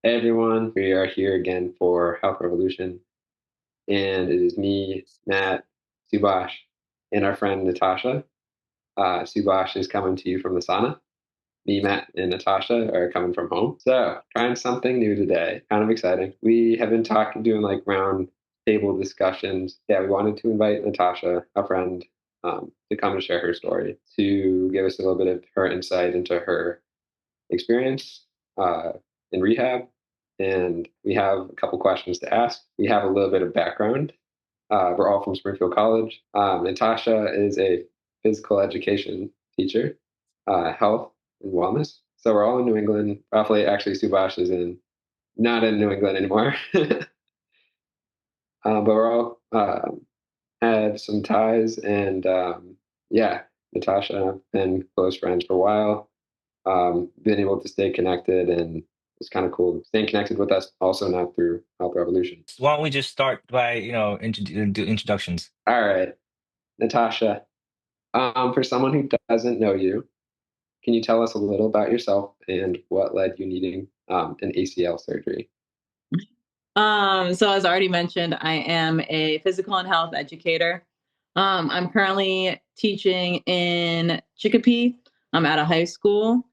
Hey everyone, we are here again for Health Revolution, and it is me, Matt, Subash, and our friend Natasha. Subash is coming to you from the sauna. Me, Matt, and Natasha are coming from home. So, trying something new today. Kind of exciting. We have been talking, doing like round table discussions. Yeah, we wanted to invite Natasha, a friend, to come and share her story, to give us a little bit of her insight into her experience uh, in rehab, and we have a couple questions to ask. We have a little bit of background. We're all from Springfield College. Natasha is a physical education teacher, health and wellness. So we're all in New England. Roughly, actually, Subash is in not in New England anymore, but we're all had some ties, and yeah, Natasha and I've been close friends for a while. Been able to stay connected, and it's kind of cool staying connected with us also now through Health Revolution. Why don't we just start by, do introductions? All right, Natasha, for someone who doesn't know you, can you tell us a little about yourself and what led you needing an ACL surgery? So as already mentioned, I am a physical and health educator. I'm currently teaching in Chicopee. I'm at a high school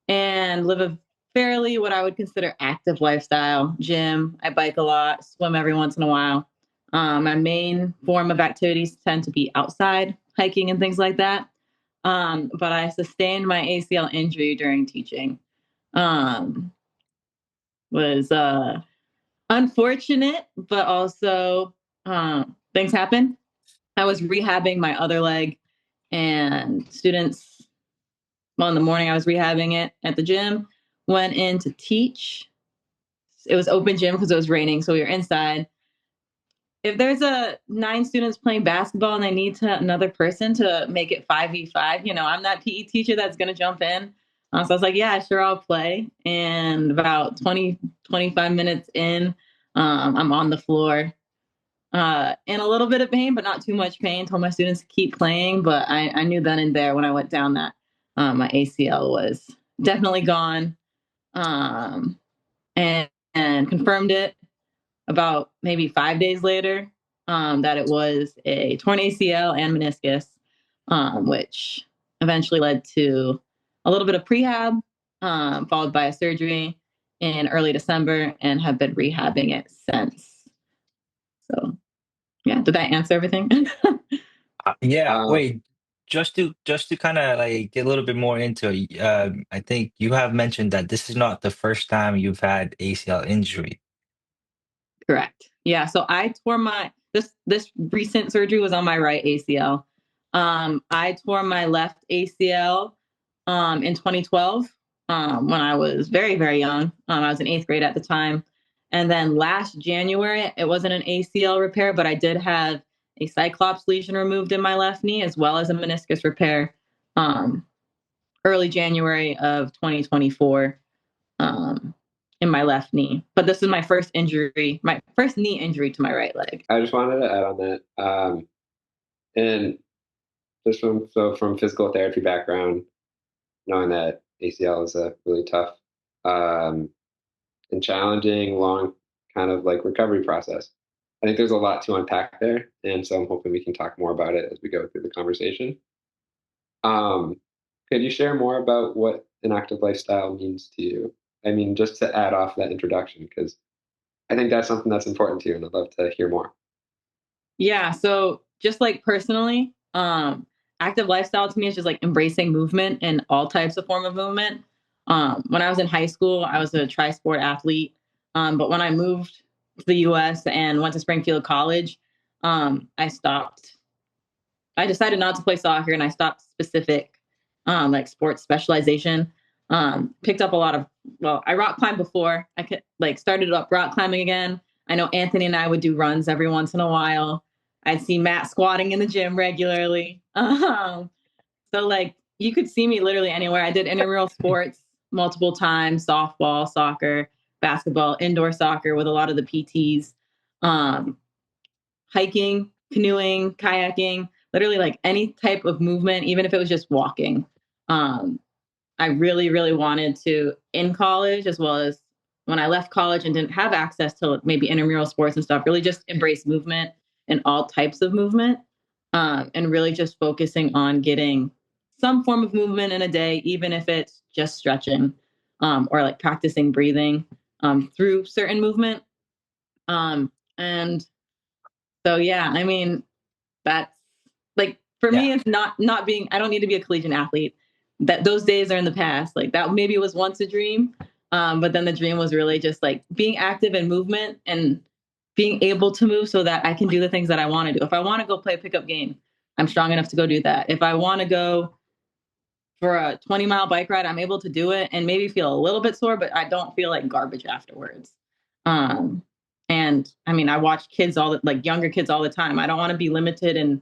and live a fairly what I would consider active lifestyle. Gym, I bike a lot, swim every once in a while. My main form of activities tend to be outside, hiking and things like that. But I sustained my ACL injury during teaching. Um, was unfortunate, but also things happen. I was rehabbing my other leg, and students, well, in the morning, I was rehabbing it at the gym, went in to teach. It was open gym because it was raining, so we were inside. If there's a 9 students playing basketball and they need another person to make it 5v5, I'm that PE teacher that's going to jump in. So I was like, yeah, sure, I'll play. And about 20, 25 minutes in, I'm on the floor in a little bit of pain, but not too much pain. Told my students to keep playing, but I knew then and there when I went down that my ACL was definitely gone, um, and confirmed it about maybe 5 days later that it was a torn ACL and meniscus, which eventually led to a little bit of prehab, followed by a surgery in early December, and have been rehabbing it since. So yeah, did that answer everything? Yeah, Um, wait, just to kind of like get a little bit more into it, I think you have mentioned that this is not the first time you've had ACL injury. Correct. Yeah. So I tore my this recent surgery was on my right ACL. I tore my left ACL in 2012 when I was very, very young. I was in eighth grade at the time. And then last January, it wasn't an ACL repair, but I did have a cyclops lesion removed in my left knee as well as a meniscus repair um, early January of 2024 um, in my left knee. But this is my first injury, my first knee injury to my right leg. I just wanted to add on that, and just from physical therapy background, knowing that ACL is a really tough um, and challenging, long kind of like recovery process. I think there's a lot to unpack there, and so I'm hoping we can talk more about it as we go through the conversation. Um, could you share more about what an active lifestyle means to you? I mean, just to add off that introduction, because I think that's something that's important to you, and I'd love to hear more. Yeah. So just like personally, active lifestyle to me is just like embracing movement and all types of form of movement. When I was in high school, I was a tri-sport athlete. But when I moved to the US and went to Springfield College, I stopped. I decided not to play soccer and I stopped specific like sports specialization. Picked up a lot of, well, I rock climbed before. I could like started up rock climbing again. I know Anthony and I would do runs every once in a while. I'd see Matt squatting in the gym regularly. So like you could see me literally anywhere. I did intramural sports multiple times, softball, soccer, basketball, indoor soccer with a lot of the PTs. Um, Hiking, canoeing, kayaking, literally like any type of movement, even if it was just walking. Um, I really, really wanted to in college as well as when I left college and didn't have access to maybe intramural sports and stuff, really just embrace movement and all types of movement, and really just focusing on getting some form of movement in a day, even if it's just stretching, or like practicing breathing, through certain movement. And so, yeah, I mean, that's like, for Yeah. me, it's not being, I don't need to be a collegiate athlete. That those days are in the past. Like that maybe was once a dream. But then the dream was really just like being active in movement and being able to move so that I can do the things that I want to do. If I want to go play a pickup game, I'm strong enough to go do that. If I want to go for a 20-mile bike ride, I'm able to do it and maybe feel a little bit sore, but I don't feel like garbage afterwards. Um, and I mean, I watch kids like younger kids all the time. I don't want to be limited, and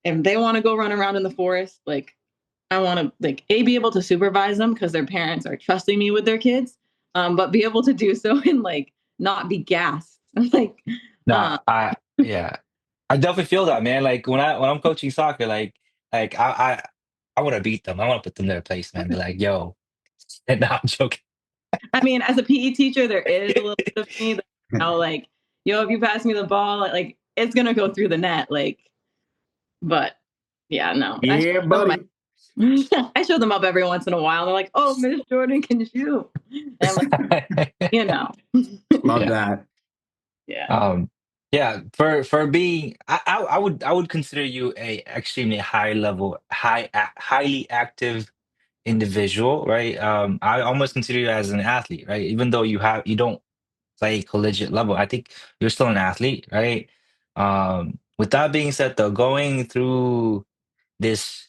if they want to go run around in the forest, like I want to like be able to supervise them because their parents are trusting me with their kids, but be able to do so and like not be gassed. Like, No, uh, yeah. I definitely feel that, man. Like when I'm coaching soccer, like I want to beat them. I want to put them in their place, man. Be like, yo, and no, I'm joking. I mean, as a PE teacher, there is a little bit of me that, like, yo, if you pass me the ball, like it's gonna go through the net, like. But yeah, no, Yeah, show them buddy. I show them up every once in a while. They're like, "Oh, Miss Jordan can shoot," and I'm like, you know, Love Yeah. that. yeah. Um, yeah, for being, I would consider you a extremely high level, highly active individual, right? I almost consider you as an athlete, right? Even though you don't play collegiate level, I think you're still an athlete, right? With that being said, though, going through this,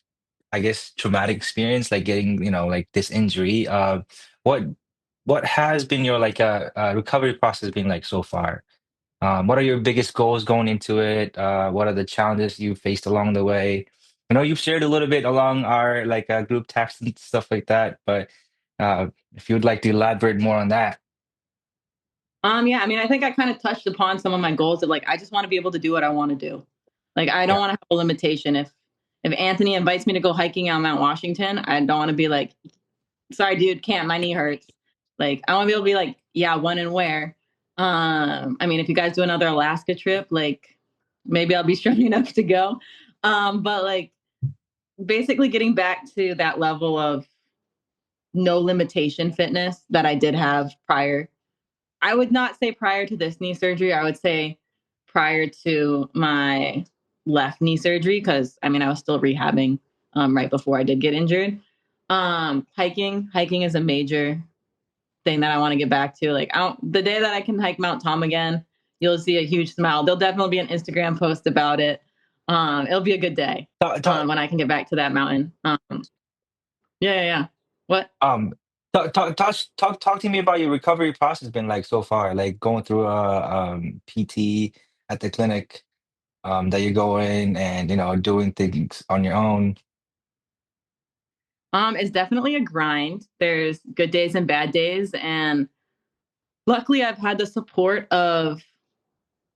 I guess, traumatic experience, like getting, like this injury, what what has been your like recovery process been like so far? What are your biggest goals going into it? What are the challenges you faced along the way? I know you've shared a little bit along our like group text and stuff like that, but uh, if you would like to elaborate more on that. Yeah, I mean, I think I kind of touched upon some of my goals of like I just want to be able to do what I want to do. Like I don't Yeah. want to have a limitation. If Anthony invites me to go hiking on Mount Washington, I don't want to be like, sorry, dude, can't. My knee hurts. Like I want to be able to be like, yeah, when and where. I mean, if you guys do another Alaska trip, like maybe I'll be strong enough to go. But like basically getting back to that level of no limitation fitness that I did have prior. I would not say prior to this knee surgery. I would say prior to my left knee surgery, because I mean I was still rehabbing right before I did get injured. Hiking is a major thing that I want to get back to. Like the day that I can hike Mount Tom again, you'll see a huge smile. There'll definitely be an Instagram post about it. It'll be a good day Talk, talk, when I can get back to that mountain. Yeah, yeah, yeah. What? um, talk to me about your recovery process been like so far, like going through a PT at the clinic that you go in and doing things on your own. It's definitely a grind. There's good days and bad days, and luckily I've had the support of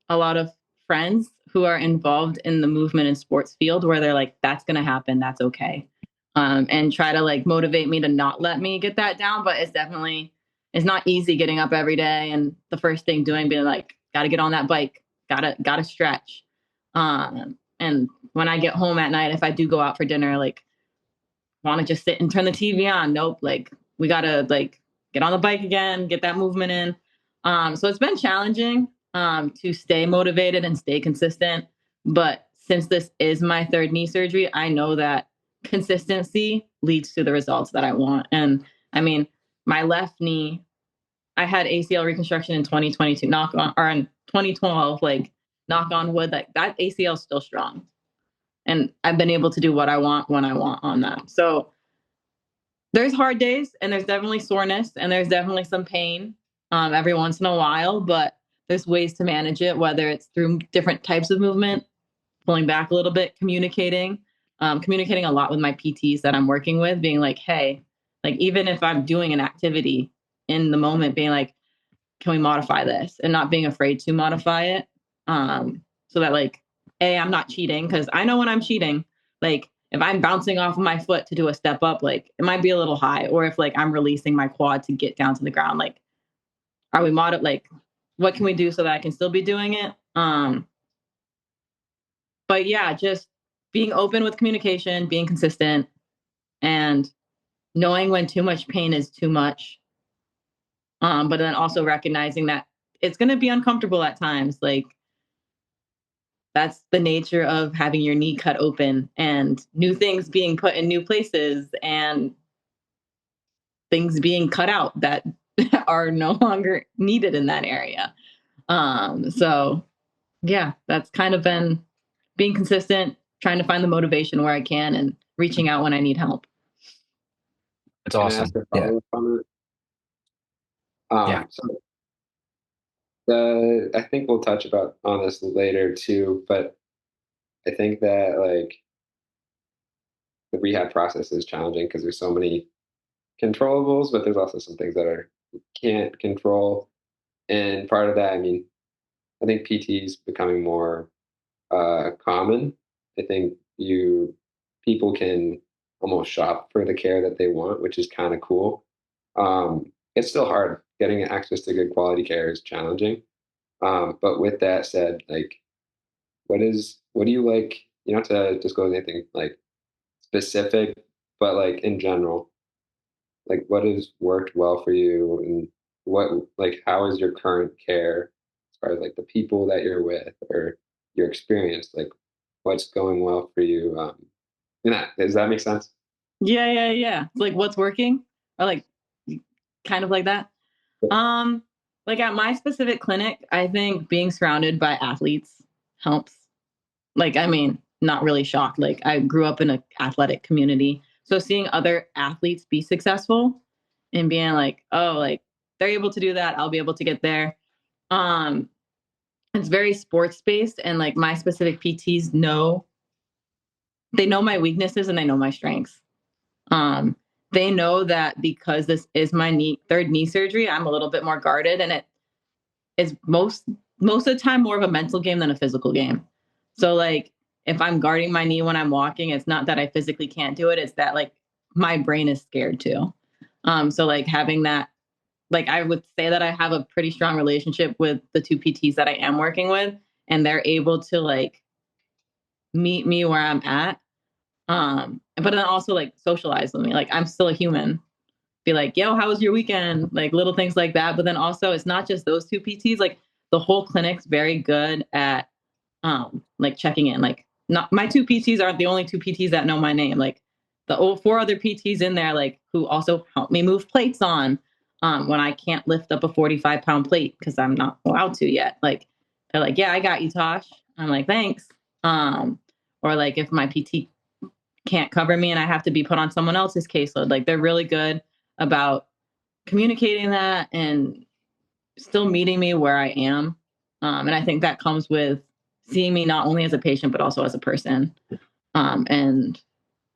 a lot of friends who are involved in the movement and sports field where they're like, that's going to happen. That's okay. And try to like motivate me to not let me get that down. But it's not easy getting up every day. And the first thing doing being like, got to get on that bike, gotta stretch. And when I get home at night, if I do go out for dinner, like want to just sit and turn the TV on. Nope. Like we gotta like get on the bike again, get that movement in. So it's been challenging to stay motivated and stay consistent. But since this is my third knee surgery, I know that consistency leads to the results that I want. And I mean, my left knee, I had ACL reconstruction in 2022, knock on, or in 2012, like knock on wood, like that ACL is still strong. And I've been able to do what I want when I want on that. So there's hard days and there's definitely soreness and there's definitely some pain every once in a while, but there's ways to manage it, whether it's through different types of movement, pulling back a little bit, communicating a lot with my PTs that I'm working with, being like, hey, like even if I'm doing an activity in the moment, being like, can we modify this, and not being afraid to modify it, so that like I'm not cheating, because I know when I'm cheating, like if I'm bouncing off of my foot to do a step up, like it might be a little high, or if like I'm releasing my quad to get down to the ground, like are we like what can we do so that I can still be doing it? But yeah, just being open with communication, being consistent, and knowing when too much pain is too much. But then also recognizing that it's going to be uncomfortable at times. Like that's the nature of having your knee cut open and new things being put in new places and things being cut out that are no longer needed in that area. So yeah, that's kind of been being consistent, trying to find the motivation where I can and reaching out when I need help. It's Can I ask awesome. a Yeah. follow-up on that? Yeah. So I think we'll touch about on this later too, but I think that like the rehab process is challenging because there's so many controllables, but there's also some things that are you can't control. And part of that, I mean, I think PT is becoming more common. I think people can almost shop for the care that they want, which is kind of cool. It's still hard. Getting access to good quality care is challenging. But with that said, like, what do you like? You don't have to disclose anything like specific, but like in general, like what has worked well for you, and what like how is your current care as far as like the people that you're with or your experience, like what's going well for you? Yeah, does that make sense? Yeah. Like what's working or like kind of like that. Um, like at my specific clinic, I think being surrounded by athletes helps. Like, I mean, not really shocked. Like I grew up in an athletic community. So seeing other athletes be successful and being like, oh, like they're able to do that, I'll be able to get there. Um, it's very sports based and like my specific PTs know they know my weaknesses and they know my strengths. Um, they know that because this is my third knee surgery, I'm a little bit more guarded, and it is most of the time more of a mental game than a physical game. So like if I'm guarding my knee when I'm walking, it's not that I physically can't do it; it's that like my brain is scared too. So like having that, like I would say that I have a pretty strong relationship with the two PTs that I am working with, and they're able to like meet me where I'm at. But then also like socialize with me. Like I'm still a human. Be like, yo, how was your weekend? Like little things like that. But then also it's not just those two PTs, like the whole clinic's very good at like checking in. Like not my two PTs aren't the only two PTs that know my name. Like the four other PTs in there, like who also help me move plates on when I can't lift up a 45-pound plate because I'm not allowed to yet. Like they're like, yeah, I got you, Tosh. I'm like, thanks. Or like if my PT can't cover me and I have to be put on someone else's caseload, like they're really good about communicating that and still meeting me where I am. And I think that comes with seeing me not only as a patient, but also as a person. And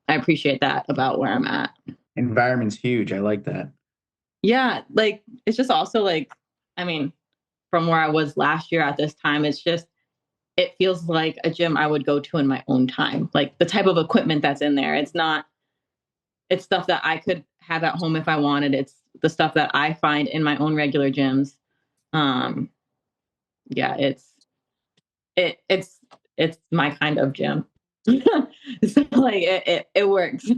I appreciate that about where I'm at. Environment's huge. I like that. Yeah. Like, it's just also like, I mean, from where I was last year at this time, it's just, it feels like a gym I would go to in my own time. Like the type of equipment that's in there. It's stuff that I could have at home if I wanted. It's the stuff that I find in my own regular gyms. Um, yeah, it's it's my kind of gym. So like it works.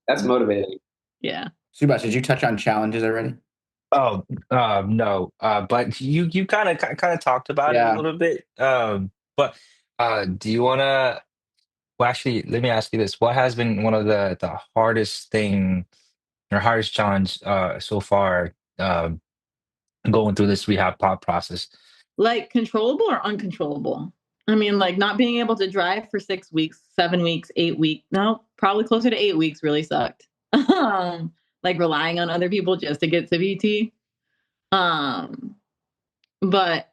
That's motivating. Yeah. Subas, did you touch on challenges already? Oh, no. But you kind of talked about it a Yeah. little bit. But do you wanna? Well, actually, let me ask you this: what has been one of the hardest thing or hardest challenge so far going through this rehab process? Like controllable or uncontrollable? I mean, like not being able to drive for 6 weeks, 7 weeks, 8 weeks. No, probably closer to 8 weeks really sucked. Like relying on other people just to get to VT. Um, but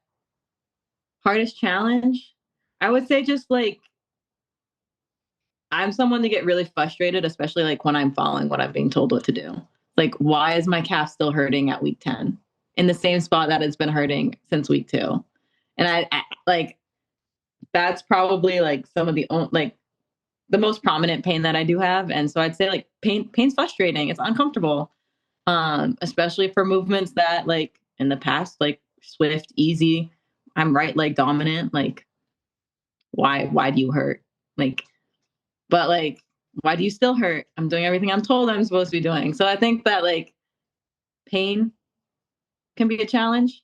hardest challenge, I would say just like I'm someone to get really frustrated, especially like when I'm following what I'm being told what to do. Like, why is my calf still hurting at week 10 in the same spot that it's been hurting since week 2? And I like that's probably like some of the like the most prominent pain that I do have. And so I'd say like pain's frustrating. It's uncomfortable. Especially for movements that like in the past, like swift, easy. I'm right leg dominant. Like, why do you hurt? Like, but like, why do you still hurt? I'm doing everything I'm told I'm supposed to be doing. So I think that like pain can be a challenge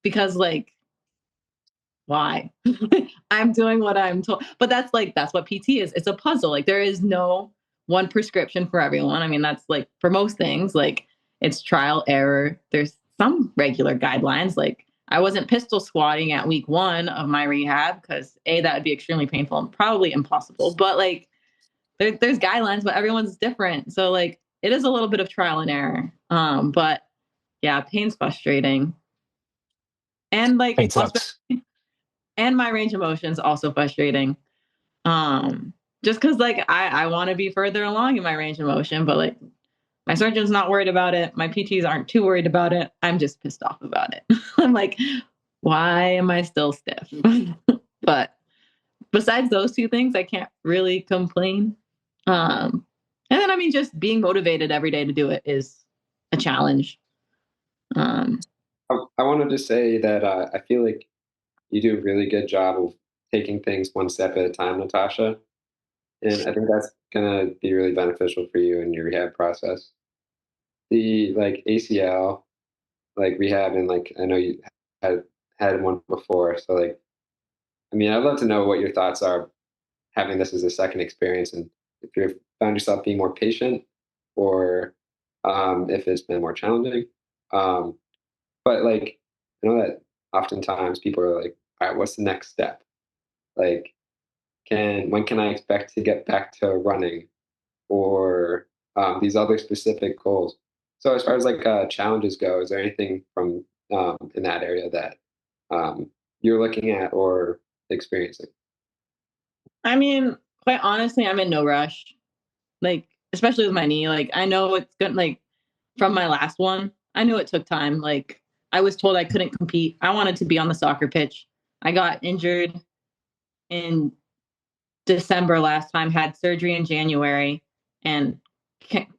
because like, why? I'm doing what I'm told. But that's what PT is. It's a puzzle. Like there is no one prescription for everyone. I mean, that's like for most things, like it's trial error. There's some regular guidelines. Like I wasn't pistol squatting at week 1 of my rehab because that would be extremely painful and probably impossible. But like there's guidelines, but everyone's different. So like it is a little bit of trial and error. But yeah, pain's frustrating. And like Pain sucks. and my range of motion is also frustrating. Just because like I want to be further along in my range of motion, but like my surgeon's not worried about it. My PTs aren't too worried about it. I'm just pissed off about it. I'm like, why am I still stiff? But besides those two things, I can't really complain. And then I mean, just being motivated every day to do it is a challenge. I wanted to say that I feel like you do a really good job of taking things one step at a time, Natasha. And I think that's gonna be really beneficial for you in your rehab process. The like ACL, like rehab, and like I know you had one before, so like I mean, I'd love to know what your thoughts are having this as a second experience, and if you've found yourself being more patient, or if it's been more challenging. Um, but like I know that oftentimes people are like, all right, what's the next step? Like, can when can I expect to get back to running, or these other specific goals? So as far as like challenges go, is there anything from in that area that you're looking at or experiencing? I mean, quite honestly, I'm in no rush. Like, especially with my knee. Like, I know it's good. Like, from my last one, I knew it took time. Like, I was told I couldn't compete. I wanted to be on the soccer pitch. I got injured in December last time, had surgery in January, and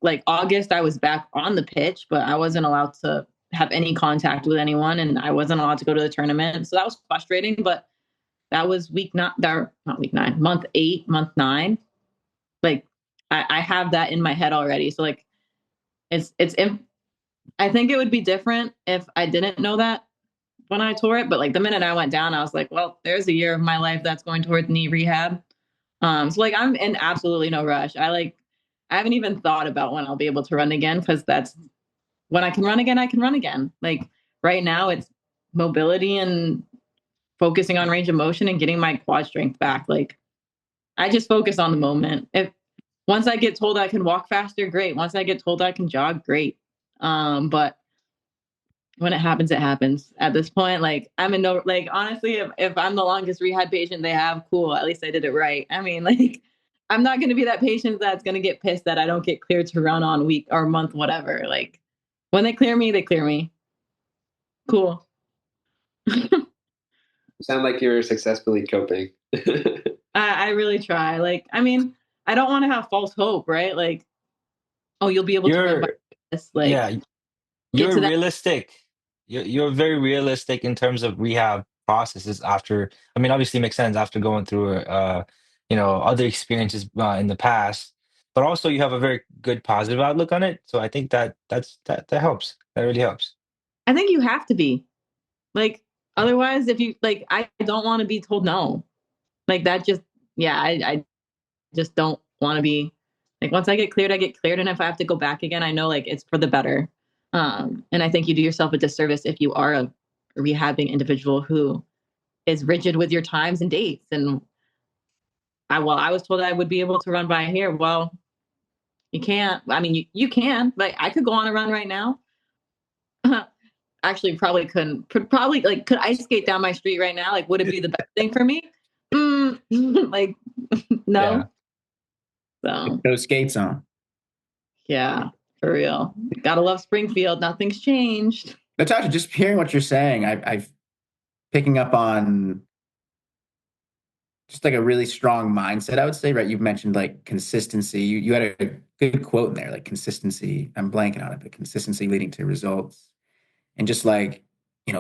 like August, I was back on the pitch, but I wasn't allowed to have any contact with anyone, and I wasn't allowed to go to the tournament. So that was frustrating. But that was not week 9, month 8, month 9. Like I have that in my head already. So like it's I think it would be different if I didn't know that when I tore it. But like the minute I went down, I was like, well, there's a year of my life that's going towards knee rehab. So like I'm in absolutely no rush. I haven't even thought about when I'll be able to run again because that's when I can run again, I can run again. Like right now it's mobility and focusing on range of motion and getting my quad strength back. Like I just focus on the moment. If once I get told I can walk faster, great. Once I get told I can jog, great. But when it happens, it happens. At this point, like I'm in no like honestly, if I'm the longest rehab patient they have, cool. At least I did it right. I mean, like I'm not gonna be that patient that's gonna get pissed that I don't get cleared to run on week or month, whatever. Like when they clear me, they clear me. Cool. You sound like you're successfully coping. I really try. Like, I mean, I don't want to have false hope, right? Like, oh, you'll be able to run by You're this. Like, yeah, get you're to that. realistic. You're very realistic in terms of rehab processes after, I mean, obviously it makes sense after going through other experiences in the past, but also you have a very good positive outlook on it. So I think that helps. That really helps. I think you have to be like, otherwise, if you like, I don't want to be told no. Like that just, yeah, I just don't want to be like, once I get cleared, I get cleared. And if I have to go back again, I know like it's for the better. And I think you do yourself a disservice if you are a rehabbing individual who is rigid with your times and dates. And I was told I would be able to run by here. Well, you can't. I mean, you can. Like, I could go on a run right now. Actually, probably couldn't. Probably like, could ice skate down my street right now? Like, would it be the best thing for me? Like, Yeah. no. So Those skates on. yeah, for real. Gotta love Springfield. Nothing's changed. Natasha, just hearing what you're saying, I've picking up on just like a really strong mindset, I would say, right? You've mentioned like consistency. You had a good quote in there, like consistency. I'm blanking on it, but consistency leading to results. and just like,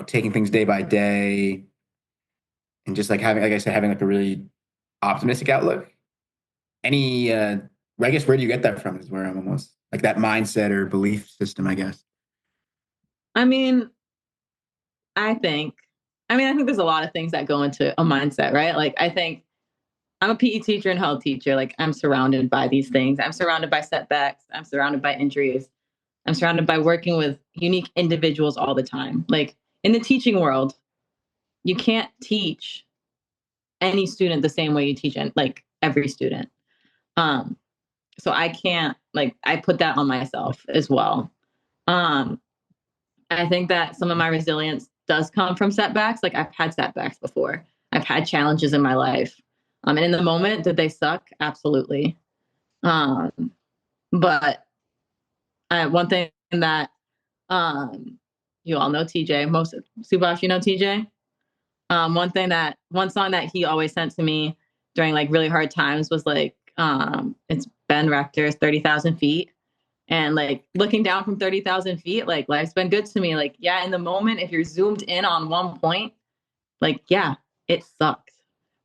taking things day by day and just like having, like I said, having like a really optimistic outlook. Any, I guess, where do you get that from is where I'm almost like that mindset or belief system, I guess. I mean, I think, I think there's a lot of things that go into a mindset, right? Like, I think I'm a PE teacher and health teacher. Like, I'm surrounded by these things. I'm surrounded by setbacks. I'm surrounded by injuries. I'm surrounded by working with unique individuals all the time. Like, in the teaching world, you can't teach any student the same way you teach like every student. Um, so I can't, like, I put that on myself as well. Um, I think that some of my resilience does come from setbacks. Like, I've had setbacks before. I've had challenges in my life. And in the moment, did they suck? Absolutely. Um, but one thing that um, you all know TJ, most Subash, you know TJ. One song that he always sent to me during like really hard times was like, it's Ben Rector's 30,000 feet. And like looking down from 30,000 feet, like life's been good to me. Like, yeah, in the moment, if you're zoomed in on one point, like, yeah, it sucks.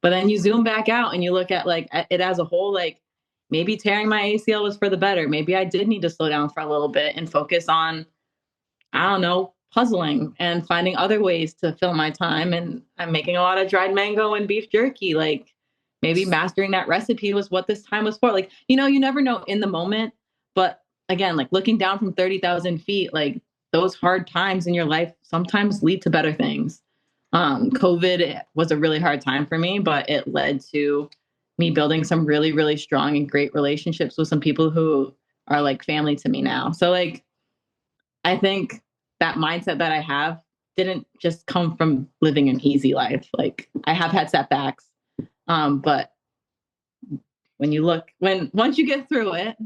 But then you zoom back out and you look at like it as a whole, like maybe tearing my ACL was for the better. Maybe I did need to slow down for a little bit and focus on, I don't know, puzzling and finding other ways to fill my time. And I'm making a lot of dried mango and beef jerky. Like maybe mastering that recipe was what this time was for. Like, you never know in the moment. But again, like looking down from 30,000 feet, like those hard times in your life sometimes lead to better things. COVID was a really hard time for me, but it led to me building some really, really strong and great relationships with some people who are like family to me now. So like, I think that mindset that I have didn't just come from living an easy life. Like I have had setbacks, but once you get through it,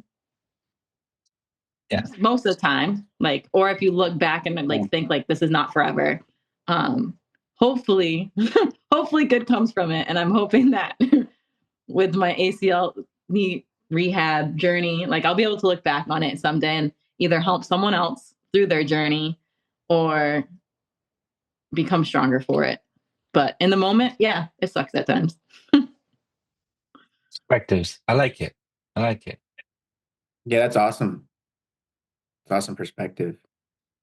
Yeah. most of the time, like, or if you look back and like think like this is not forever, hopefully, hopefully good comes from it. And I'm hoping that with my ACL knee rehab journey, like I'll be able to look back on it someday and either help someone else through their journey or become stronger for it. But in the moment, yeah, it sucks at times. Perspectives. I like it. I like it. Yeah, that's awesome. It's awesome perspective.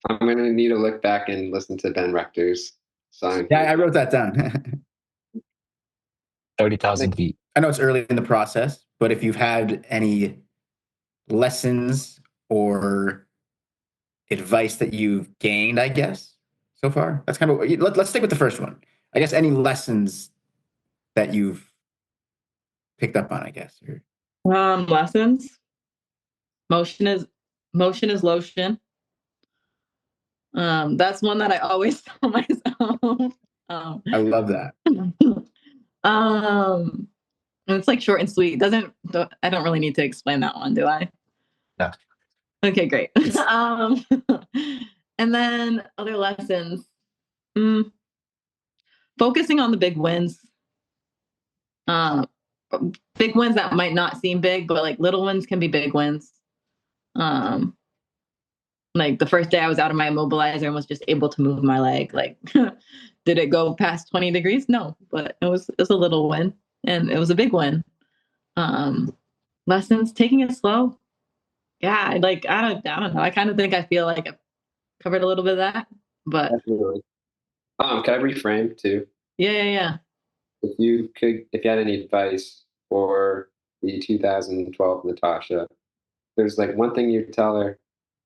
I'm gonna need to look back and listen to Ben Rector's song. Yeah, I wrote that down. 30,000 feet. I know it's early in the process, but if you've had any lessons or advice that you've gained, I guess, so far, that's kind of let's stick with the first one. I guess any lessons that you've picked up on, I guess. Lessons. Motion is lotion. That's one that I always tell myself. I love that. And it's like short and sweet. I don't really need to explain that one, do I? No. Okay, great. And then other lessons. Focusing on the big wins. Big wins that might not seem big, but like little wins can be big wins. Like the first day I was out of my immobilizer and was just able to move my leg. Like, did it go past 20 degrees? No, but it was a little win and it was a big win. Lessons, taking it slow. Yeah, like I don't know. I kind of think I feel like I've covered a little bit of that, but Definitely. Can I reframe too? yeah. If you had any advice for the 2012 Natasha, there's like one thing you'd tell her,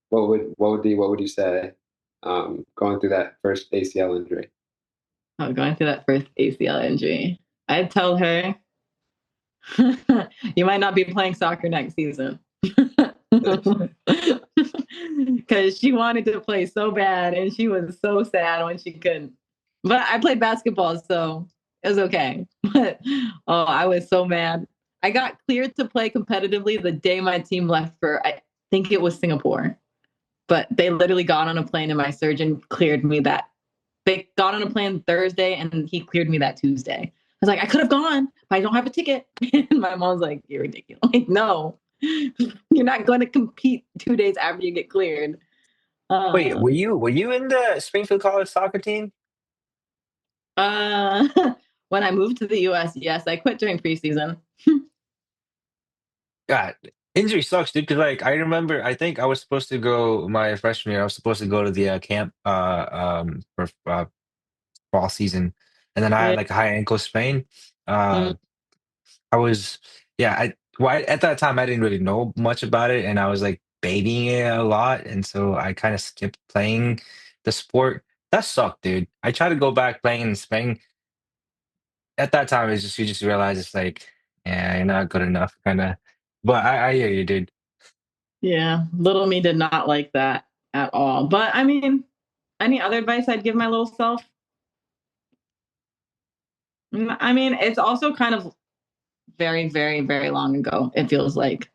what would you say, going through that first ACL injury? Oh, going through that first ACL injury, I'd tell her, you might not be playing soccer next season. Because she wanted to play so bad and she was so sad when she couldn't. But I played basketball, so it was okay. But I was so mad. I got cleared to play competitively the day my team left for, I think it was Singapore. But they literally got on a plane and my surgeon cleared me that. They got on a plane Thursday and he cleared me that Tuesday. I was like, I could have gone, but I don't have a ticket. And my mom's like, you're ridiculous. Like, no, you're not going to compete 2 days after you get cleared. Wait, Uh, were you in the Springfield College soccer team? uh, when I moved to the US, yes, I quit during preseason. God, injury sucks, dude. Because like I remember, I think I was supposed to go my freshman year. I was supposed to go to the camp for fall season, and then I had Yeah. like a high ankle sprain. Mm. Uh, I was yeah. At that time I didn't really know much about it, and I was like babying it a lot, and so I kind of skipped playing the sport. That sucked, dude. I tried to go back playing in the spring. At that time, it's just you just realize it's like, yeah, you're not good enough, kind of. But I hear you, dude. Yeah, little me did not like that at all. But I mean, any other advice I'd give my little self? I mean, it's also kind of very, very, very long ago. It feels like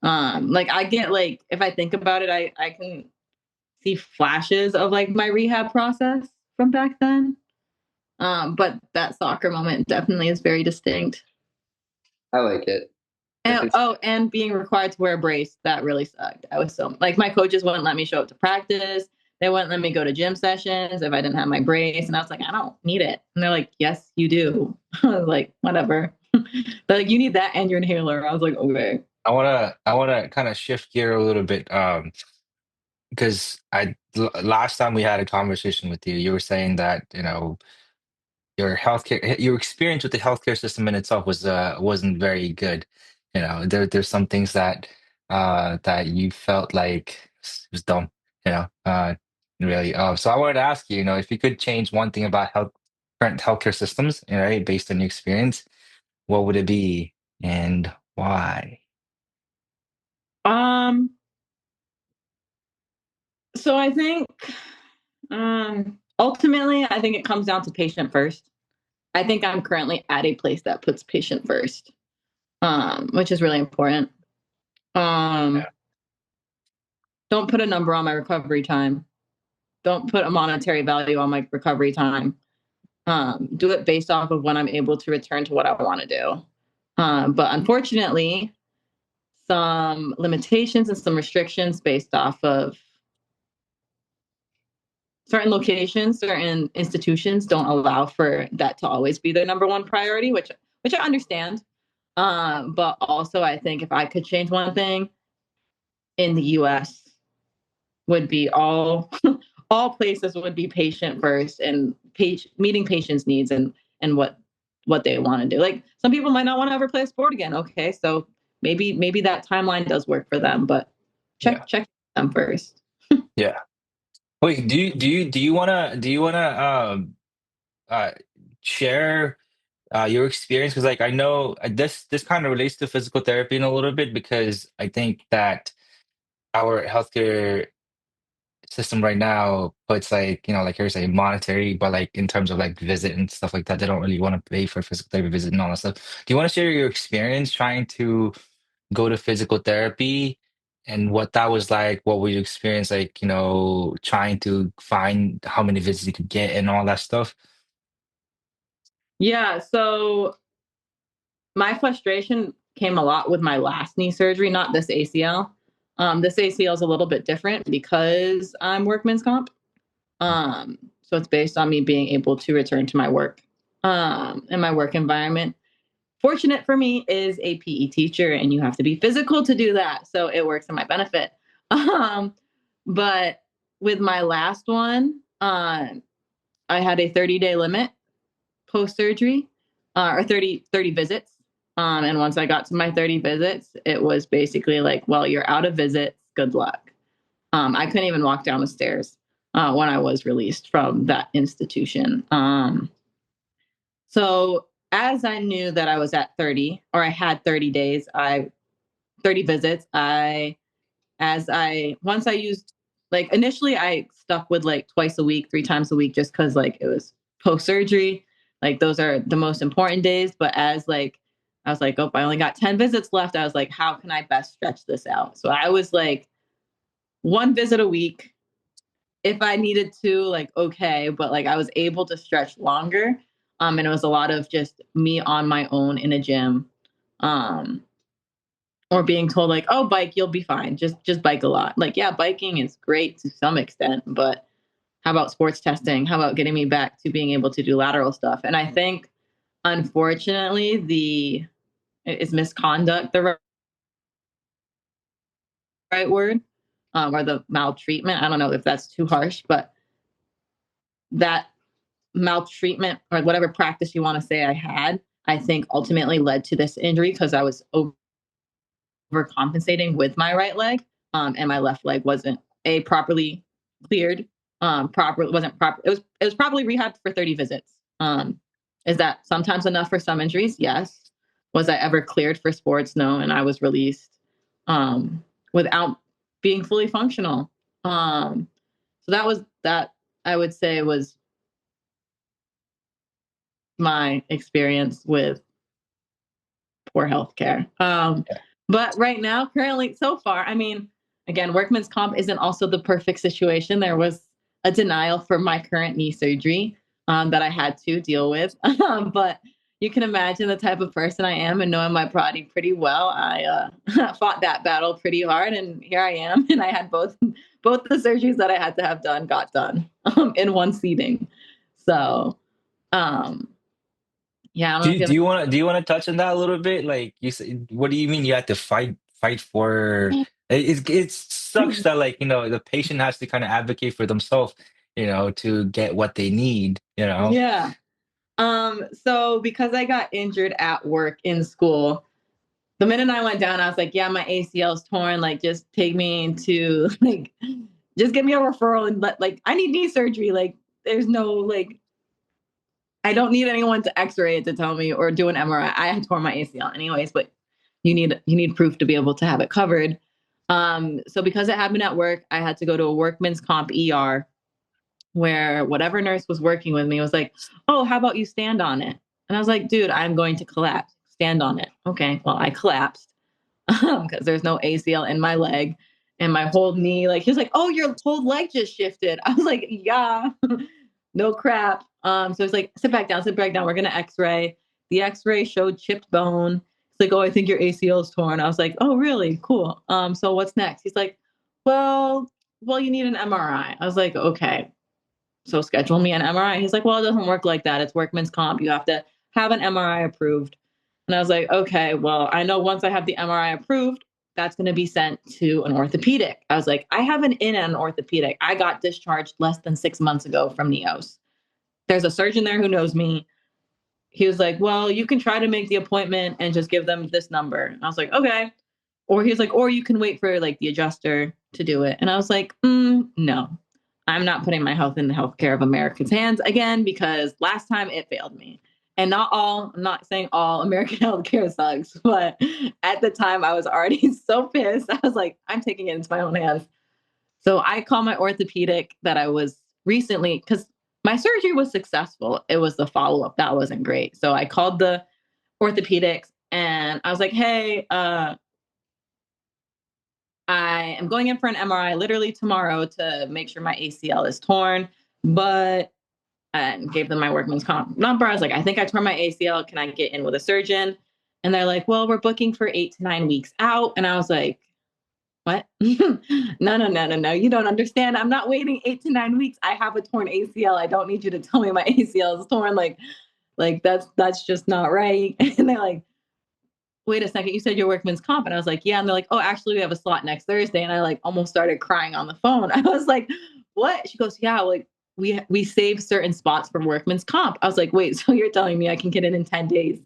I get like if I think about it, I can see flashes of like my rehab process from back then. But that soccer moment definitely is very distinct. I like it. I And can. oh, and being required to wear a brace, that really sucked. I was so like my coaches wouldn't let me show up to practice. They wouldn't let me go to gym sessions if I didn't have my brace. And I was like, I don't need it. And they're like, yes, you do. I was like, whatever. They're like, you need that and your inhaler. I was like, okay. I wanna kind of shift gear a little bit, because last time we had a conversation with you, you were saying that your experience with the healthcare system in itself wasn't very good. There's some things that you felt like was dumb. Really. So I wanted to ask you, if you could change one thing about current healthcare systems, right, based on your experience, what would it be and why? Um, so I think ultimately I think it comes down to patient first. I think I'm currently at a place that puts patient first, which is really important. Um, Yeah. don't put a number on my recovery time. Don't put a monetary value on my recovery time. Do it based off of when I'm able to return to what I want to do. But unfortunately, some limitations and some restrictions based off of certain locations, certain institutions don't allow for that to always be their number one priority, which I understand. But also, I think if I could change one thing in the U.S., would be all places would be patient first and meeting patients' needs and what they want to do. Like some people might not want to ever play a sport again. Okay, so maybe that timeline does work for them, but Yeah. check them first. Yeah. Wait, do you wanna uh share your experience? Because like I know this kind of relates to physical therapy in a little bit, because I think that our healthcare system right now puts like like you're saying monetary, but like in terms of like visit and stuff like that, they don't really want to pay for physical therapy visit and all that stuff. Do you want to share your experience trying to go to physical therapy and what that was like? What were you experience like, trying to find how many visits you could get and all that stuff? Yeah, so my frustration came a lot with my last knee surgery, not this ACL. This ACL is a little bit different because I'm workman's comp. So it's based on me being able to return to my work and my work environment. Fortunate for me is a PE teacher, and you have to be physical to do that. So it works in my benefit. Um, but with my last one, I had a 30-day limit post surgery or 30 visits. And once I got to my 30 visits, it was basically like, well, you're out of visits. Good luck. I couldn't even walk down the stairs when I was released from that institution. So as I knew that I was at 30 or I had 30 days, 30 visits, once I used, like initially I stuck with like twice a week, 3 times a week, just cause like it was post surgery. Like those are the most important days. But as like, I was like, oh, I only got 10 visits left. I was like, how can I best stretch this out? So I was like 1 visit a week if I needed to, like, okay, but like I was able to stretch longer. And it was a lot of just me on my own in a gym. Um, or being told like, oh, bike, you'll be fine. Just bike a lot. Like, yeah, biking is great to some extent, but how about sports testing? How about getting me back to being able to do lateral stuff? And I think, unfortunately, the is misconduct the right word, or the maltreatment. I don't know if that's too harsh, but that maltreatment or whatever practice you want to say I had, I think ultimately led to this injury because I was overcompensating with my right leg, and my left leg wasn't properly cleared. Proper wasn't proper. It was probably rehabbed for 30 visits. Is that sometimes enough for some injuries? Yes. Was I ever cleared for sports? No, and I was released without being fully functional. So that I would say was my experience with poor healthcare. But right now, currently, so far, I mean, again, workman's comp isn't also the perfect situation. There was a denial for my current knee surgery that I had to deal with. But you can imagine the type of person I am, and knowing my body pretty well, I fought that battle pretty hard, and here I am. And I had both the surgeries that I had to have done got done in one seating. So um, yeah, I don't know if you Do you want to touch on that a little bit? Like you said, what do you mean you have to fight for? It sucks have. that like the patient has to kind of advocate for themselves, to get what they need. Yeah. So because I got injured at work in school, the minute I went down, I was like, yeah, my ACL's torn. Like, just take me to like, just give me a referral and like, I need knee surgery. Like, there's no like, I don't need anyone to X-ray it to tell me or do an MRI. I had torn my ACL anyways, but you need proof to be able to have it covered. So because it happened at work, I had to go to a workman's comp ER where whatever nurse was working with me was like, "Oh, how about you stand on it?" And I was like, "Dude, I'm going to collapse. Stand on it." Okay, well, I collapsed because there's no ACL in my leg and my whole knee. Like he was like, "Oh, your whole leg just shifted." I was like, "Yeah, no crap." So it's like, "Sit back down, sit back down. We're gonna X-ray." The X-ray showed chipped bone. It's like, "Oh, I think your ACL is torn." I was like, "Oh, really? Cool. So what's next?" He's like, "Well, you need an MRI." I was like, "Okay." So schedule me an MRI. He's like, well, it doesn't work like that. It's workman's comp. You have to have an MRI approved. And I was like, okay, well, I know once I have the MRI approved, that's going to be sent to an orthopedic. I was like, I have an in at an orthopedic. I got discharged less than 6 months ago from NEOS. There's a surgeon there who knows me. He was like, well, you can try to make the appointment and just give them this number. And I was like, okay. Or he was like, or you can wait for like the adjuster to do it. And I was like, no, I'm not putting my health in the healthcare of Americans' hands again because last time it failed me. And I'm not saying all American healthcare sucks, but at the time I was already so pissed. I was like, I'm taking it into my own hands. So I called my orthopedic that I was recently, because my surgery was successful. It was the follow up that wasn't great. So I called the orthopedics and I was like, hey, I am going in for an MRI literally tomorrow to make sure my ACL is torn, but and gave them my workman's comp number. I was like, I think I tore my ACL. Can I get in with a surgeon? And they're like, well, we're booking for 8 to 9 weeks out. And I was like, what? No, no, no, no, no. You don't understand. I'm not waiting 8 to 9 weeks. I have a torn ACL. I don't need you to tell me my ACL is torn. Like that's just not right. And they're like, wait a second, you said your workman's comp. And I was like, yeah. And they're like, oh, actually, we have a slot next Thursday. And I like almost started crying on the phone. I was like, what? She goes, yeah, like we save certain spots for workman's comp. I was like, wait, so you're telling me I can get it in 10 days?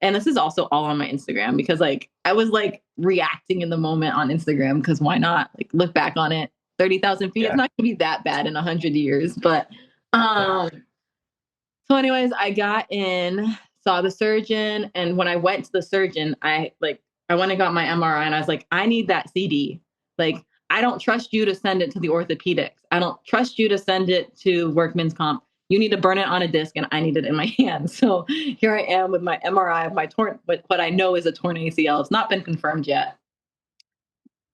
And this is also all on my Instagram because like I was like reacting in the moment on Instagram because why not? Like look back on it. 30,000 feet, it's Yeah. not gonna be that bad in 100 years. But Yeah. so, anyways, I got in, saw the surgeon, and when I went to the surgeon, I went and got my MRI, and I was like, I need that CD. Like, I don't trust you to send it to the orthopedics. I don't trust you to send it to workman's comp. You need to burn it on a disc, and I need it in my hand. So here I am with my MRI of my torn, what I know is a torn ACL. It's not been confirmed yet.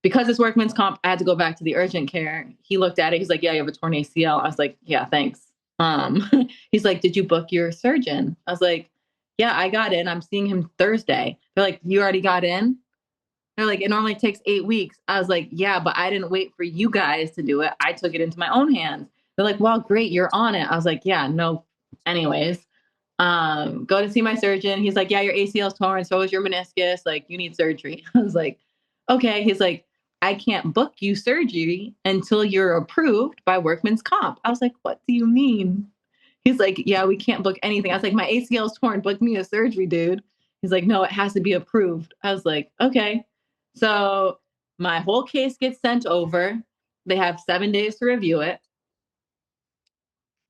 Because it's workman's comp, I had to go back to the urgent care. He looked at it. He's like, yeah, you have a torn ACL. I was like, yeah, thanks. Um, he's like, did you book your surgeon? I was like, yeah, I got in. I'm seeing him Thursday. They're like, you already got in? They're like, it normally takes 8 weeks. I was like, yeah, but I didn't wait for you guys to do it. I took it into my own hands. They're like, well, great, you're on it. I was like, yeah, no. Anyways, go to see my surgeon. He's like, yeah, your ACL's torn, so is your meniscus. Like, you need surgery. I was like, okay. He's like, I can't book you surgery until you're approved by Workman's Comp. I was like, what do you mean? He's like, yeah, we can't book anything. I was like, my ACL's torn. Book me a surgery, dude. He's like, no, it has to be approved. I was like, okay. So my whole case gets sent over. They have 7 days to review it.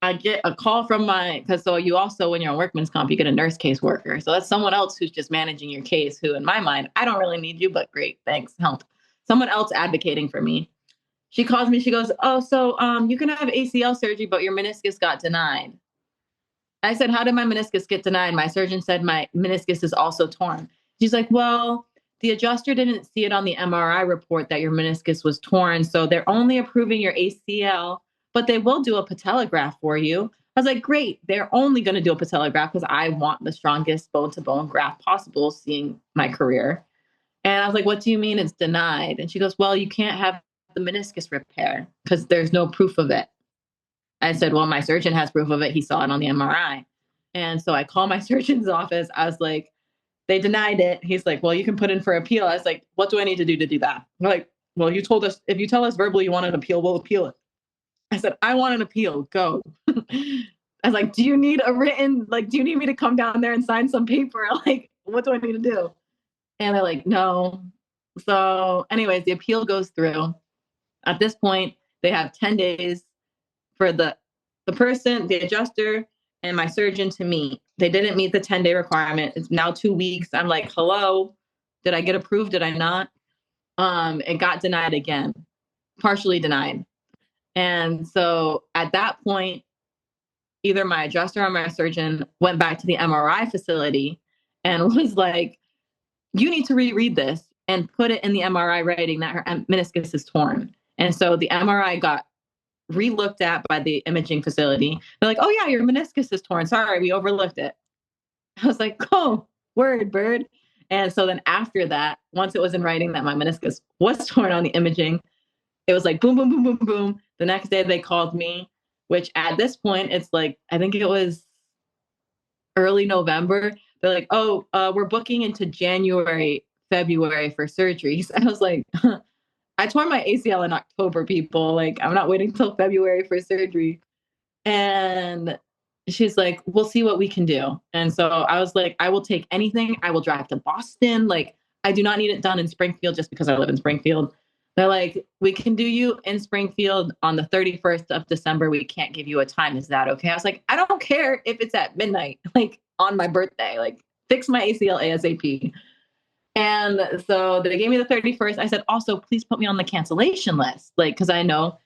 I get a call from because so you also, when you're on Workman's Comp, you get a nurse caseworker. So that's someone else who's just managing your case, who in my mind, I don't really need you, but great, thanks, help. Someone else advocating for me. She calls me, she goes, oh, so you can have ACL surgery, but your meniscus got denied. I said, how did my meniscus get denied? My surgeon said my meniscus is also torn. She's like, well, the adjuster didn't see it on the MRI report that your meniscus was torn. So they're only approving your ACL, but they will do a patellograft for you. I was like, great. They're only going to do a patellograft because I want the strongest bone to bone graft possible, seeing my career. And I was like, what do you mean it's denied? And she goes, well, you can't have the meniscus repair because there's no proof of it. I said, well, my surgeon has proof of it. He saw it on the MRI. And so I call my surgeon's office. I was like, they denied it. He's like, well, you can put in for appeal. I was like, what do I need to do that? They're like, well, you told us, if you tell us verbally you want an appeal, we'll appeal it. I said, I want an appeal. Go. I was like, do you need a written, like, do you need me to come down there and sign some paper? Like, what do I need to do? And they're like, no. So anyways, the appeal goes through. At this point, they have 10 days for the person, the adjuster, and my surgeon to meet. They didn't meet the 10-day requirement. It's now 2 weeks. I'm like, hello, did I get approved? Did I not? It got denied again, partially denied. And so at that point, either my adjuster or my surgeon went back to the MRI facility and was like, you need to reread this and put it in the MRI writing that her meniscus is torn. And so the MRI got re-looked at by the imaging facility. They're like, oh yeah, your meniscus is torn. Sorry, we overlooked it. I was like, oh, word, bird. And so then after that, once it was in writing that my meniscus was torn on the imaging, it was like boom, boom, boom, boom, boom. The next day they called me, which at this point, it's like, I think it was early November. They're like, oh, we're booking into January, February for surgeries. I was like, I tore my ACL in October, people. Like, I'm not waiting till February for surgery. And she's like, we'll see what we can do. And so I was like, I will take anything. I will drive to Boston. Like, I do not need it done in Springfield just because I live in Springfield. They're like, we can do you in Springfield on the 31st of December. We can't give you a time. Is that okay? I was like, I don't care if it's at midnight, like on my birthday. Like, fix my ACL ASAP. And so they gave me the 31st. I said, also, please put me on the cancellation list. Like, because I know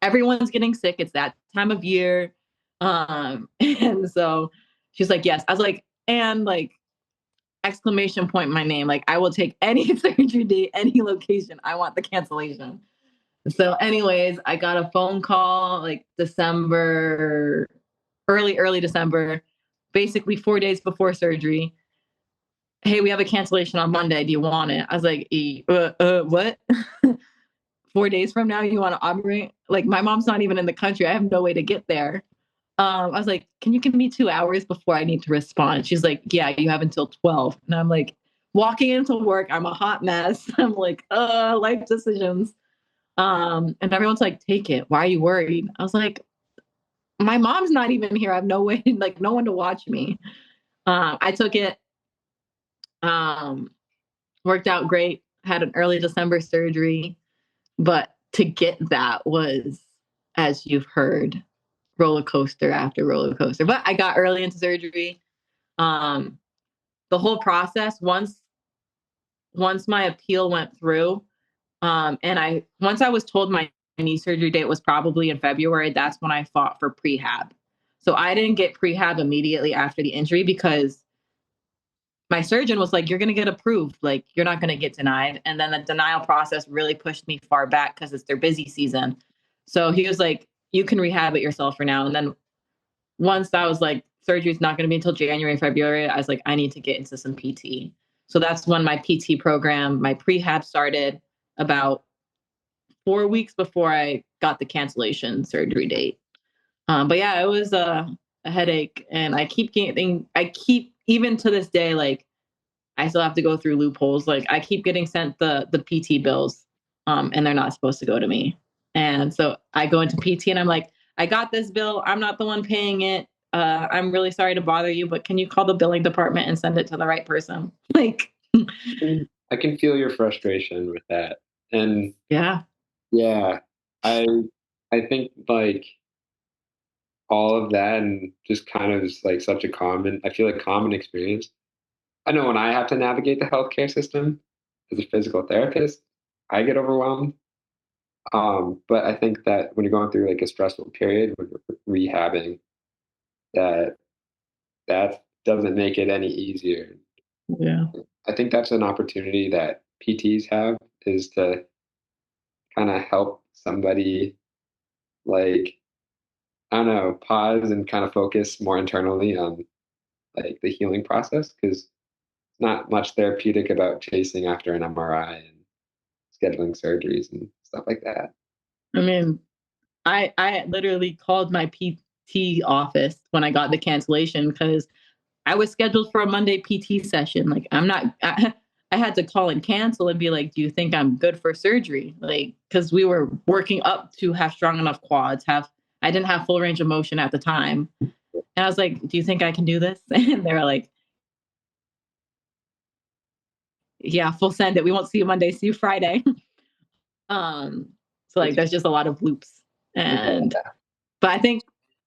everyone's getting sick. It's that time of year. And so she's like, yes. I was like, and like, exclamation point my name. Like, I will take any surgery date, any location. I want the cancellation. So, anyways, I got a phone call like December, early December, basically 4 days before surgery. Hey, we have a cancellation on Monday. Do you want it? I was like, what? 4 days from now, you want to operate? Like, my mom's not even in the country. I have no way to get there. I was like, can you give me 2 hours before I need to respond? She's like, yeah, you have until 12. And I'm like, walking into work, I'm a hot mess. I'm like, life decisions. And everyone's like, take it. Why are you worried? I was like, my mom's not even here. I have no way, like, no one to watch me. I took it, worked out great, had an early December surgery. But to get that was, as you've heard, roller coaster after roller coaster. But I got early into surgery. The whole process, once my appeal went through, and once I was told my knee surgery date was probably in February, that's when I fought for prehab. So I didn't get prehab immediately after the injury because my surgeon was like, you're going to get approved. Like, you're not going to get denied. And then the denial process really pushed me far back because it's their busy season. So he was like, you can rehab it yourself for now. And then once I was like, surgery's not going to be until January, February, I was like, I need to get into some PT. So that's when my PT program, my prehab started about 4 weeks before I got the cancellation surgery date. But yeah, it was a headache, and I keep even to this day, like I still have to go through loopholes. Like I keep getting sent the PT bills, and they're not supposed to go to me. And so I go into PT and I'm like, I got this bill. I'm not the one paying it. I'm really sorry to bother you, but can you call the billing department and send it to the right person? Like, I can feel your frustration with that. And yeah, yeah, I I think like all of that and just kind of is like such a common, I feel like common experience. I know when I have to navigate the healthcare system as a physical therapist, I get overwhelmed. But I think that when you're going through like a stressful period when you're rehabbing, that that doesn't make it any easier. yeah. I think that's an opportunity that PTs have is to kind of help somebody like I don't know, pause and kind of focus more internally on like the healing process because not much therapeutic about chasing after an MRI and scheduling surgeries and stuff like that. I mean, I literally called my PT office when I got the cancellation because I was scheduled for a Monday PT session. Like I'm not. I had to call and cancel and be like, "Do you think I'm good for surgery?" Like because we were working up to have strong enough quads. Have I didn't have full range of motion at the time, and I was like, "Do you think I can do this?" And they were like, "Yeah, full send it. We won't see you Monday. See you Friday." um, so like, there's just a lot of loops, and but I think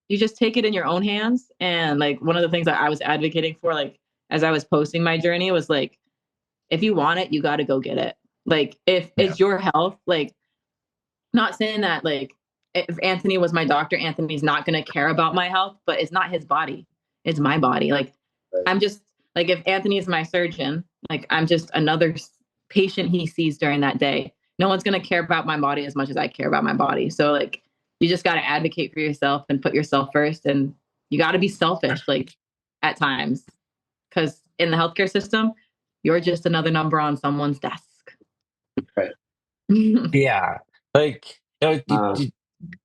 you just take it in your own hands. And like one of the things that I was advocating for, like as I was posting my journey, was like if you want it, you got to go get it. Like if Yeah. it's your health, like not saying that like if Anthony was my doctor, Anthony's not going to care about my health, but it's not his body. It's my body. Like Right. I'm just like if Anthony is my surgeon, like I'm just another patient he sees during that day. No one's going to care about my body as much as I care about my body. So like you just got to advocate for yourself and put yourself first, and you got to be selfish like at times, because in the healthcare system, you're just another number on someone's desk. Right. Yeah. Like, Uh,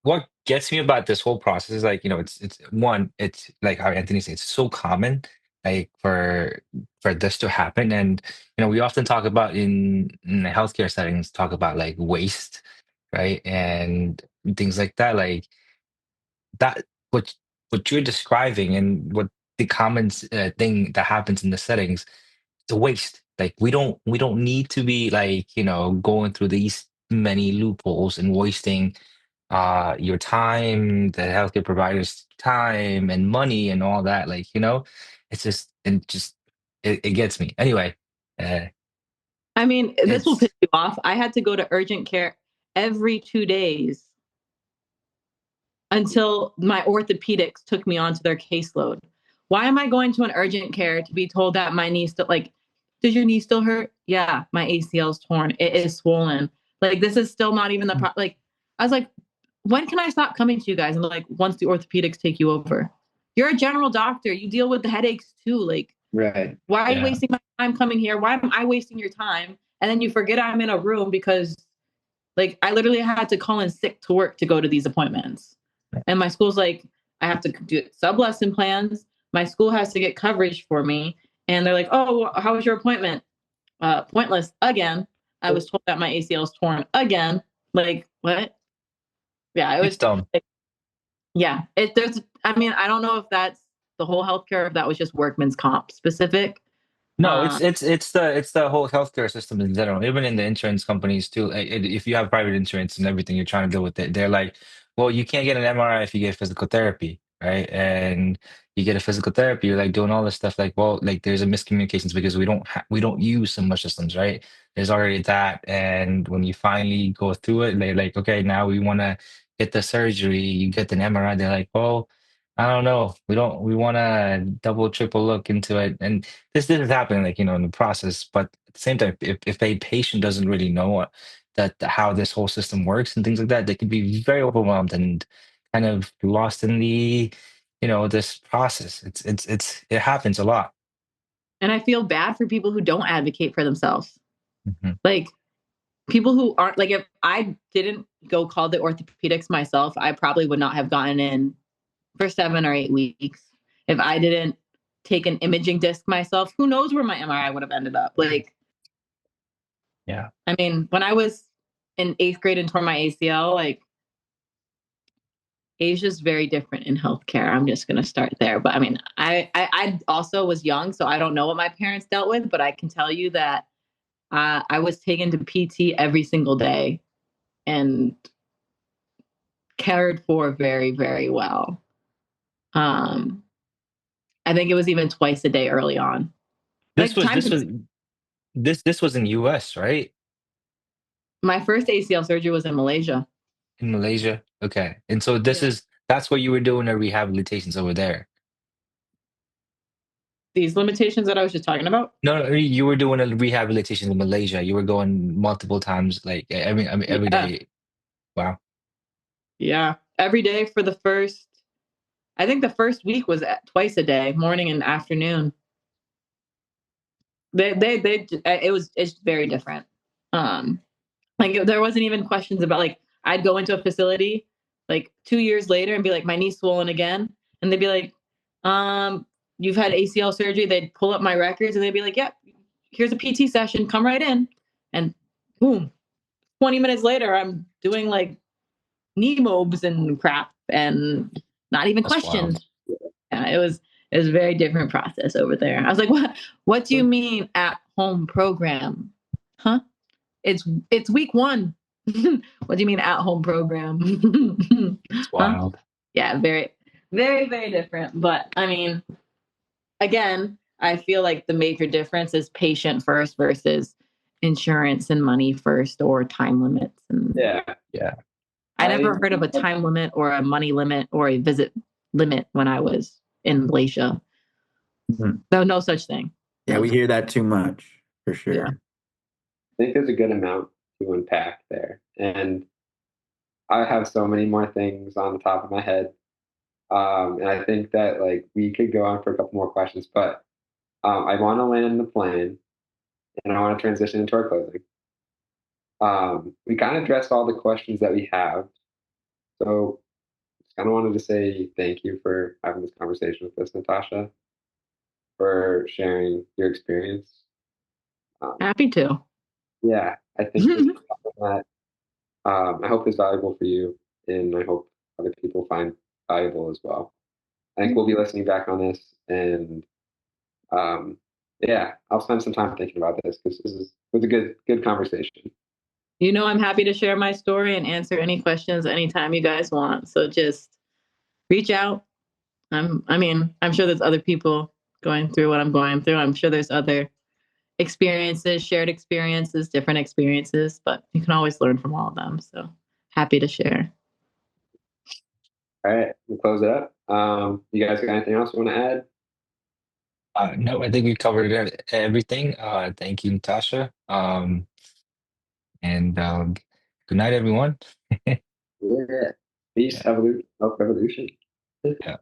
what gets me about this whole process is like, it's one, it's like how Anthony said, it's so common, like for this to happen. And we often talk about in the healthcare settings, talk about like waste, right? And things like that. Like that what you're describing and what the common thing that happens in the settings, it's a waste. Like we don't need to be like going through these many loopholes and wasting your time, the healthcare providers time and money and all that. Like it's just it gets me anyway. uh I mean, this will piss it's you off. I had to go to urgent care every 2 days until my orthopedics took me onto their caseload. Why am I going to an urgent care to be told that my knee still like, does your knee still hurt? Yeah, my ACL is torn. It is swollen. Like this is still not even like I was like, when can I stop coming to you guys? And like once the orthopedics take you over. You're a general doctor. You deal with the headaches too. Like, right. why are you yeah, wasting my time coming here? Why am I wasting your time? And then you forget I'm in a room because like I literally had to call in sick to work to go to these appointments. And my school's like, I have to do sub lesson plans. My school has to get coverage for me. And they're like, oh, how was your appointment? Pointless again. I was told that my ACL is torn again. Like, what? Yeah, it it's was, dumb. like, yeah. There's, I mean, I don't know if that's the whole healthcare, if that was just workman's comp specific. No, Uh, it's the whole healthcare system in general, even in the insurance companies too. If you have private insurance and everything, you're trying to deal with it. They're like, well, you can't get an MRI if you get physical therapy, right? And you get a physical therapy, you're like doing all this stuff. Like, well, like there's a miscommunications because we don't use so much systems, right? There's already that, and when you finally go through it, they're like, okay, now we want to get the surgery. You get an MRI. They're like, well, I don't know. We don't. We want to double, triple look into it, and this is happening like in the process, but at the same time if a patient doesn't really know that how this whole system works and things like that, they could be very overwhelmed and kind of lost in the this process. It happens a lot. And I feel bad for people who don't advocate for themselves. Mhm. Like people who aren't like, if I didn't go call the orthopedics myself, I probably would not have gotten in for 7 or 8 weeks. If I didn't take an imaging disc myself, who knows where my MRI would have ended up. Like, Yeah. I mean, when I was in 8th grade and tore my ACL, like Asia's very different in healthcare. I'm just going to start there. But I mean, I also was young, so I don't know what my parents dealt with, but I can tell you that I was taken to PT every single day and cared for very, very well. Um, I think it was even twice a day early on. This Like was time, this was this was in US, right? my first ACL surgery was in Malaysia. In Malaysia. Okay. And so Yeah. that's what you were doing the rehabilitations over there. These limitations that I was just talking about. No, no, you were doing a rehabilitation in Malaysia. You were going multiple times, like I mean every Yeah. day. Wow. Yeah. Every day for the first, I think the first week was twice a day, morning and afternoon. It's very different. Um, like there wasn't even questions about like, I'd go into a facility like 2 years later and be like, my knee's swollen again. And they'd be like, you've had ACL surgery. They'd pull up my records and they'd be like, yep, here's a PT session. Come right in. And boom, 20 minutes later, I'm doing like knee mobs and crap and not even That's wild. questioned. Yeah, it was a very different process over there. I was like, what do you mean at home program? Huh? It's week 1. What do you mean at home program? It's Huh? wild. Yeah, very, very, very different. But I mean, again, I feel like the major difference is patient first versus insurance and money first or time limits. And Yeah. Yeah. I I never heard of a time limit or a money limit or a visit limit when I was in Malaysia. Mhm. No such thing. Yeah, No. we hear that too much for sure. Yeah. think there's a good amount to unpack there. And I have so many more things on the top of my head. And I think that like we could go on for a couple more questions, but I want to land the plane and I want to transition into our closing. We kind of addressed all the questions that we have. So just kind of wanted to say thank you for having this conversation with us, Natasha, for sharing your experience. Um, Happy to. yeah, I think this is something that I hope is valuable for you, and I hope other people find valuable as well. I think we'll be listening back on this, and um, yeah, I'll spend some time thinking about this because was a good conversation. I'm happy to share my story and answer any questions anytime you guys want. So just reach out. I'm sure there's other people going through what I'm going through. I'm sure there's other experiences, shared experiences, different experiences, but you can always learn from all of them. So happy to share. All right, we'll close it up. You guys got anything else you want to add? No, I think we covered everything. Thank you, Natasha. And good night, everyone. Yeah, peace, Yeah. evolution, health revolution. Yeah.